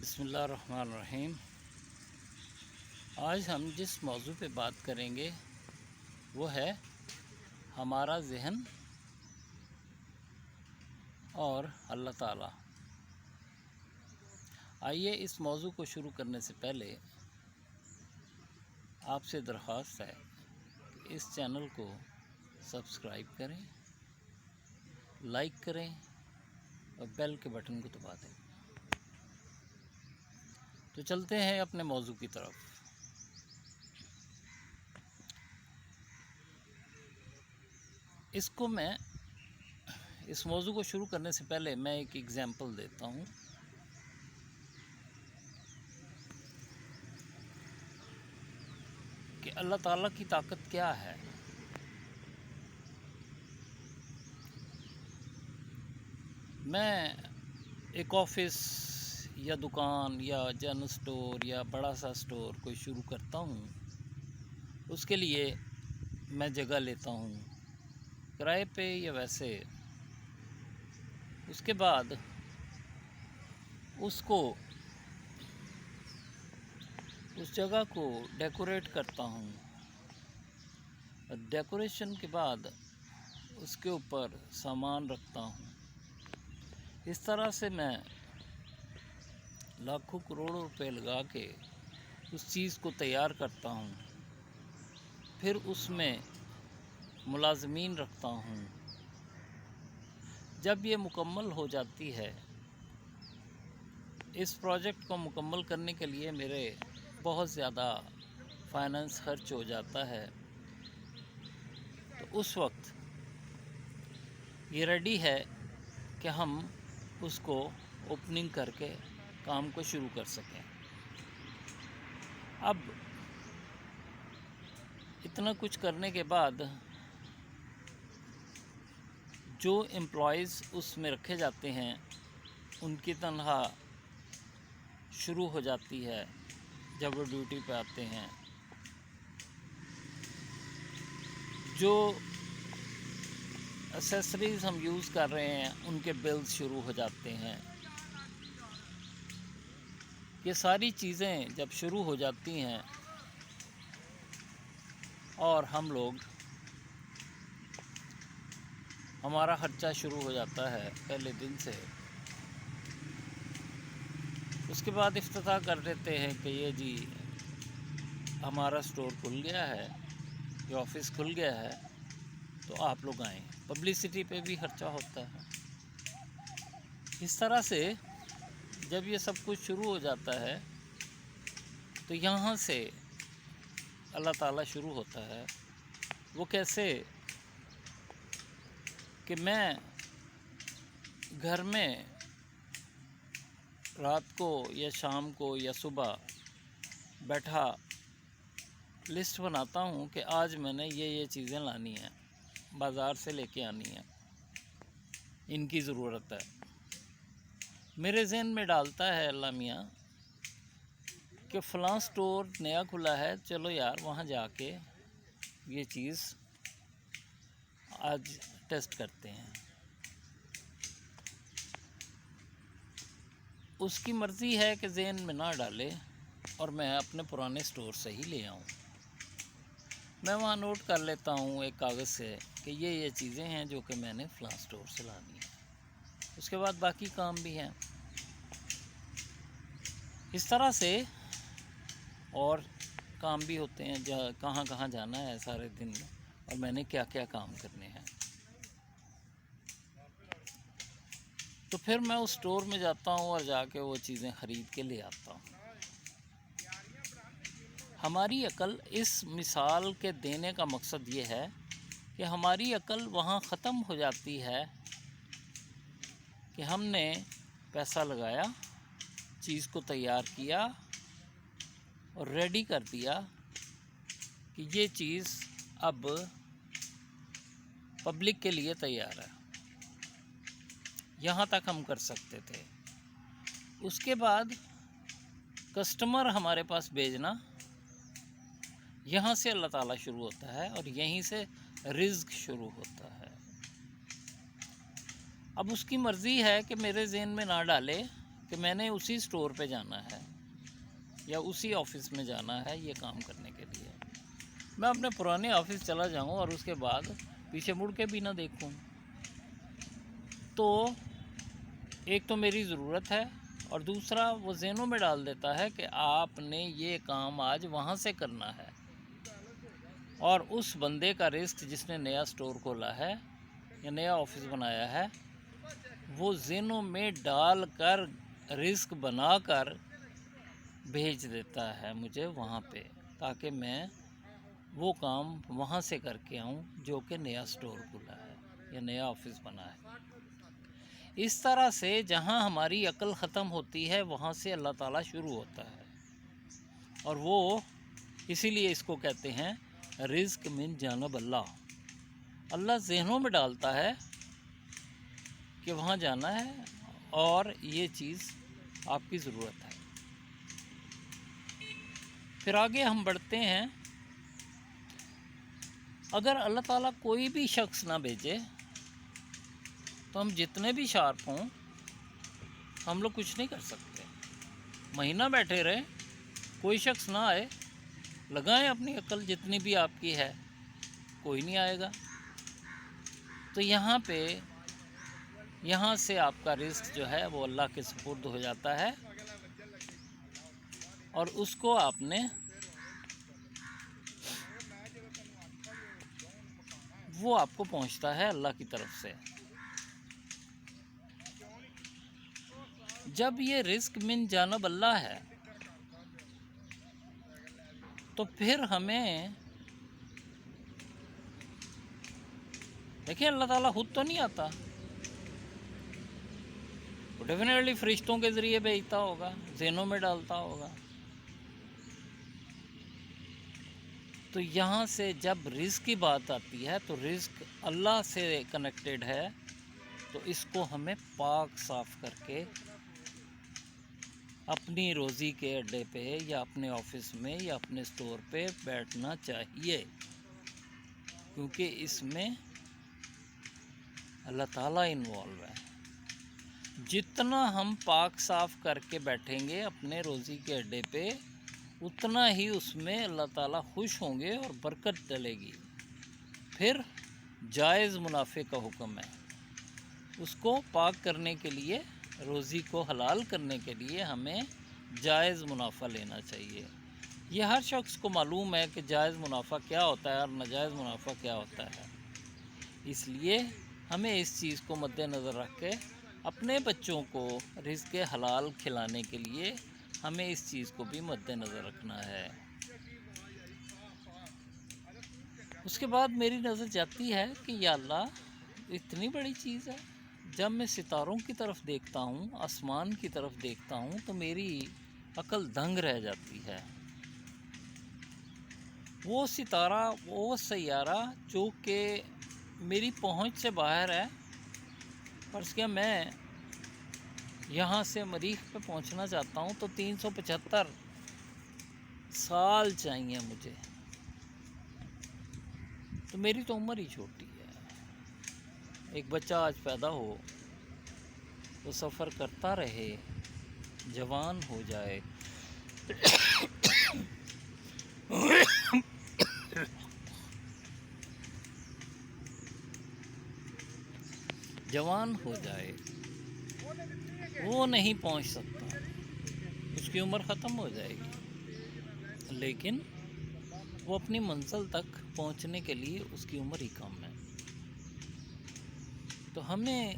بسم اللہ الرحمن الرحیم۔ آج ہم جس موضوع پہ بات کریں گے وہ ہے ہمارا ذہن اور اللہ تعالیٰ۔ آئیے اس موضوع کو شروع کرنے سے پہلے آپ سے درخواست ہے کہ اس چینل کو سبسکرائب کریں، لائک کریں اور بیل کے بٹن کو دبا دیں۔ تو چلتے ہیں اپنے موضوع کی طرف۔ اس موضوع کو شروع کرنے سے پہلے میں ایک ایگزامپل دیتا ہوں۔ کہ اللہ تعالیٰ کی طاقت کیا ہے۔ میں ایک آفس یا دکان یا جنرل سٹور یا بڑا سا سٹور کوئی شروع کرتا ہوں، اس کے لیے میں جگہ لیتا ہوں کرائے پہ یا ویسے۔ اس کے بعد اس جگہ کو ڈیکوریٹ کرتا ہوں۔ ڈیکوریشن کے بعد اس کے اوپر سامان رکھتا ہوں۔ اس طرح سے میں لاکھوں کروڑوں روپے لگا کے اس چیز کو تیار کرتا ہوں، پھر اس میں ملازمین رکھتا ہوں۔ جب یہ مکمل ہو جاتی ہے، اس پروجیکٹ کو مکمل کرنے کے لیے میرے بہت زیادہ فائنانس خرچ ہو جاتا ہے، تو اس وقت یہ ریڈی ہے کہ ہم اس کو اوپننگ کر کے کام کو شروع کر سکیں۔ اب اتنا کچھ کرنے کے بعد جو امپلائیز اس میں رکھے جاتے ہیں ان کی تنخواہ شروع ہو جاتی ہے جب وہ ڈیوٹی پہ آتے ہیں۔ جو ایسیسریز ہم یوز کر رہے ہیں ان کے بلز شروع ہو جاتے ہیں۔ یہ ساری چیزیں جب شروع ہو جاتی ہیں اور ہمارا خرچہ شروع ہو جاتا ہے پہلے دن سے، اس کے بعد افتتاح کر دیتے ہیں کہ یہ جی ہمارا سٹور کھل گیا ہے، یہ آفس کھل گیا ہے، تو آپ لوگ آئیں۔ پبلسٹی پہ بھی خرچہ ہوتا ہے۔ اس طرح سے جب یہ سب کچھ شروع ہو جاتا ہے تو یہاں سے اللہ تعالیٰ شروع ہوتا ہے۔ وہ کیسے کہ میں گھر میں رات کو یا شام کو یا صبح بیٹھا لسٹ بناتا ہوں کہ آج میں نے یہ چیزیں لانی ہیں، بازار سے لے کے آنی ہیں، ان کی ضرورت ہے۔ میرے ذہن میں ڈالتا ہے اللہ میاں کہ فلاں سٹور نیا کھلا ہے، چلو یار وہاں جا کے یہ چیز آج ٹیسٹ کرتے ہیں۔ اس کی مرضی ہے کہ ذہن میں نہ ڈالے اور میں اپنے پرانے سٹور سے ہی لے آؤں۔ میں وہاں نوٹ کر لیتا ہوں ایک کاغذ سے کہ یہ چیزیں ہیں جو کہ میں نے فلاں سٹور سے لانی ہیں۔ اس کے بعد باقی کام بھی ہیں۔ اس طرح سے اور کام بھی ہوتے ہیں، کہاں کہاں جانا ہے سارے دن میں، اور میں نے کیا کیا کام کرنے ہیں۔ تو پھر میں اس سٹور میں جاتا ہوں اور جا کے وہ چیزیں خرید کے لے آتا ہوں۔ ہماری عقل، اس مثال کے دینے کا مقصد یہ ہے کہ ہماری عقل وہاں ختم ہو جاتی ہے کہ ہم نے پیسہ لگایا، چیز کو تیار کیا اور ریڈی کر دیا کہ یہ چیز اب پبلک کے لیے تیار ہے۔ یہاں تک ہم کر سکتے تھے۔ اس کے بعد کسٹمر ہمارے پاس بھیجنا، یہاں سے اللہ تعالیٰ شروع ہوتا ہے اور یہیں سے رزق شروع ہوتا ہے۔ اب اس کی مرضی ہے کہ میرے ذہن میں نہ ڈالے کہ میں نے اسی سٹور پہ جانا ہے یا اسی آفس میں جانا ہے یہ کام کرنے کے لیے، میں اپنے پرانے آفس چلا جاؤں اور اس کے بعد پیچھے مڑ کے بھی نہ دیکھوں، تو ایک تو میری ضرورت ہے، اور دوسرا وہ ذہنوں میں ڈال دیتا ہے کہ آپ نے یہ کام آج وہاں سے کرنا ہے، اور اس بندے کا رزق جس نے نیا سٹور کھولا ہے یا نیا آفس بنایا ہے، وہ ذہنوں میں ڈال کر رزق بنا کر بھیج دیتا ہے مجھے وہاں پہ، تاکہ میں وہ کام وہاں سے کر کے آؤں جو کہ نیا سٹور کھلا ہے یا نیا آفس بنا ہے۔ اس طرح سے جہاں ہماری عقل ختم ہوتی ہے وہاں سے اللہ تعالیٰ شروع ہوتا ہے، اور وہ اسی لیے اس کو کہتے ہیں رزق من جانب اللہ۔ اللہ ذہنوں میں ڈالتا ہے کہ وہاں جانا ہے اور یہ چیز آپ کی ضرورت ہے۔ پھر آگے ہم بڑھتے ہیں، اگر اللہ تعالیٰ کوئی بھی شخص نہ بھیجے تو ہم جتنے بھی شارپ ہوں ہم لوگ کچھ نہیں کر سکتے۔ مہینہ بیٹھے رہے، کوئی شخص نہ آئے، لگائیں اپنی عقل جتنی بھی آپ کی ہے، کوئی نہیں آئے گا، تو یہاں سے آپ کا رزق جو ہے وہ اللہ کے سپرد ہو جاتا ہے، اور اس کو آپ نے وہ آپ کو پہنچتا ہے اللہ کی طرف سے۔ جب یہ رزق من جانب اللہ ہے تو پھر ہمیں دیکھیں اللہ تعالیٰ خود تو نہیں آتا، وہ ڈیفینیٹلی فرشتوں کے ذریعے بھیجتا ہوگا، ذہنوں میں ڈالتا ہوگا۔ تو یہاں سے جب رزق کی بات آتی ہے تو رزق اللہ سے کنیکٹڈ ہے، تو اس کو ہمیں پاک صاف کر کے اپنی روزی کے اڈے پہ یا اپنے آفس میں یا اپنے سٹور پہ بیٹھنا چاہیے، کیونکہ اس میں اللہ تعالیٰ انوالو ہے۔ جتنا ہم پاک صاف کر کے بیٹھیں گے اپنے روزی کے اڈے پہ، اتنا ہی اس میں اللہ تعالیٰ خوش ہوں گے اور برکت ڈلے گی۔ پھر جائز منافع کا حکم ہے، اس کو پاک کرنے کے لیے، روزی کو حلال کرنے کے لیے ہمیں جائز منافع لینا چاہیے۔ یہ ہر شخص کو معلوم ہے کہ جائز منافع کیا ہوتا ہے اور ناجائز منافع کیا ہوتا ہے، اس لیے ہمیں اس چیز کو مد نظر رکھ کے اپنے بچوں کو رزق حلال کھلانے کے لیے ہمیں اس چیز کو بھی مد نظر رکھنا ہے۔ اس کے بعد میری نظر جاتی ہے کہ یا اللہ اتنی بڑی چیز ہے، جب میں ستاروں کی طرف دیکھتا ہوں، آسمان کی طرف دیکھتا ہوں، تو میری عقل دنگ رہ جاتی ہے۔ وہ ستارہ، وہ سیارہ جو کہ میری پہنچ سے باہر ہے، فرض کیا میں یہاں سے مریخ پہ پہنچنا چاہتا ہوں تو 375 سال چاہیے مجھے، تو میری تو عمر ہی چھوٹی ہے۔ ایک بچہ آج پیدا ہو، وہ سفر کرتا رہے، جوان ہو جائے، جوان ہو جائے، وہ نہیں پہنچ سکتا، اس کی عمر ختم ہو جائے گی، لیکن وہ اپنی منزل تک پہنچنے کے لیے اس کی عمر ہی کم ہے۔ تو ہمیں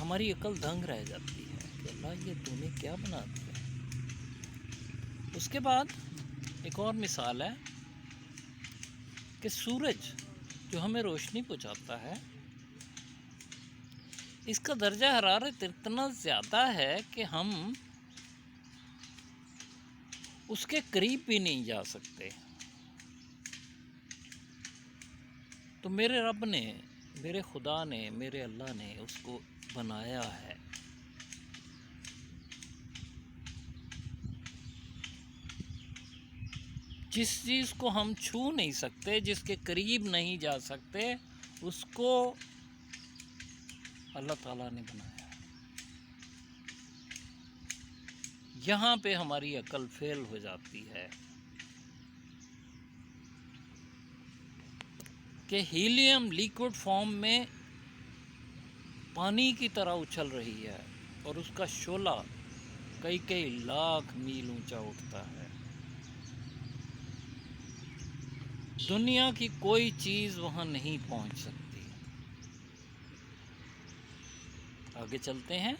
ہماری عقل دنگ رہ جاتی ہے کہ اللہ یہ تو نے کیا بنا دیا۔ اس کے بعد ایک اور مثال ہے کہ سورج جو ہمیں روشنی پہنچاتا ہے، اس کا درجہ حرارت اتنا زیادہ ہے کہ ہم اس کے قریب بھی نہیں جا سکتے۔ تو میرے رب نے، میرے خدا نے، میرے اللہ نے اس کو بنایا ہے۔ جس چیز کو ہم چھو نہیں سکتے، جس کے قریب نہیں جا سکتے، اس کو اللہ تعالیٰ نے بنایا۔ یہاں پہ ہماری عقل فیل ہو جاتی ہے کہ ہیلیم لیکوڈ فارم میں پانی کی طرح اچھل رہی ہے اور اس کا شعلہ کئی کئی لاکھ میل اونچا اٹھتا ہے. دنیا کی کوئی چیز وہاں نہیں پہنچ سکتی. آگے چلتے ہیں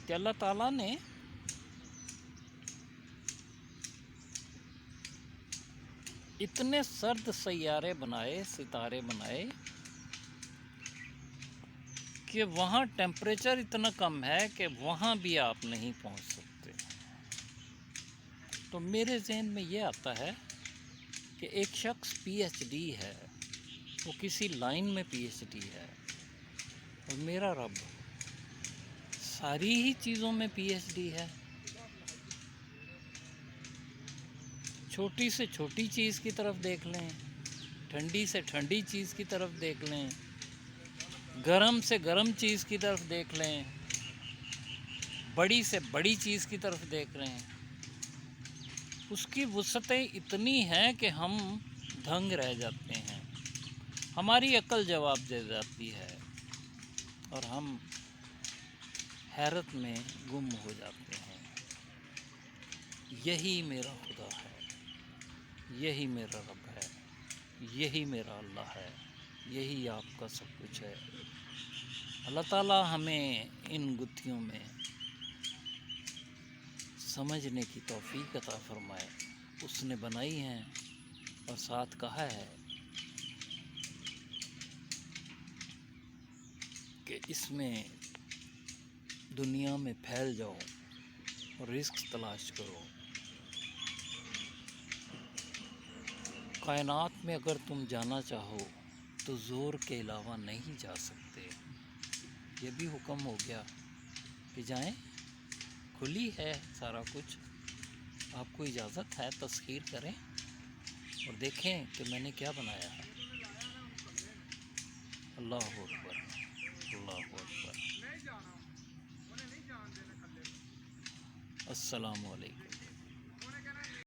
کہ اللہ تعالیٰ نے اتنے سرد سیارے بنائے، ستارے بنائے کہ وہاں ٹیمپریچر اتنا کم ہے کہ وہاں بھی آپ نہیں پہنچ سکتے. تو میرے ذہن میں یہ آتا ہے کہ ایک شخص پی ایچ ڈی ہے، وہ کسی لائن میں پی ایچ ڈی ہے، اور میرا رب ساری ہی چیزوں میں پی ایچ ڈی ہے. چھوٹی سے چھوٹی چیز کی طرف دیکھ لیں، ٹھنڈی سے ٹھنڈی چیز کی طرف دیکھ لیں، گرم سے گرم چیز کی طرف دیکھ لیں، بڑی سے بڑی چیز کی طرف دیکھ رہے ہیں. اس کی وسعتیں اتنی ہیں کہ ہم دھنگ رہ جاتے ہیں، ہماری عقل جواب دے جاتی ہے اور ہم حیرت میں گم ہو جاتے ہیں. یہی میرا خدا ہے، یہی میرا رب ہے، یہی میرا اللہ ہے، یہی آپ کا سب کچھ ہے. اللہ تعالیٰ ہمیں ان گتھیوں میں سمجھنے کی توفیق عطا فرمائے. اس نے بنائی ہیں اور ساتھ کہا ہے کہ اس میں دنیا میں پھیل جاؤ اور رزق تلاش کرو. کائنات میں اگر تم جانا چاہو تو زور کے علاوہ نہیں جا سکتے. یہ بھی حکم ہو گیا کہ جائیں، کھلی ہے سارا کچھ، آپ کو اجازت ہے، تسخیر کریں اور دیکھیں کہ میں نے کیا بنایا ہے. اللہ اکبر، اللہ اکبر. السلام علیکم.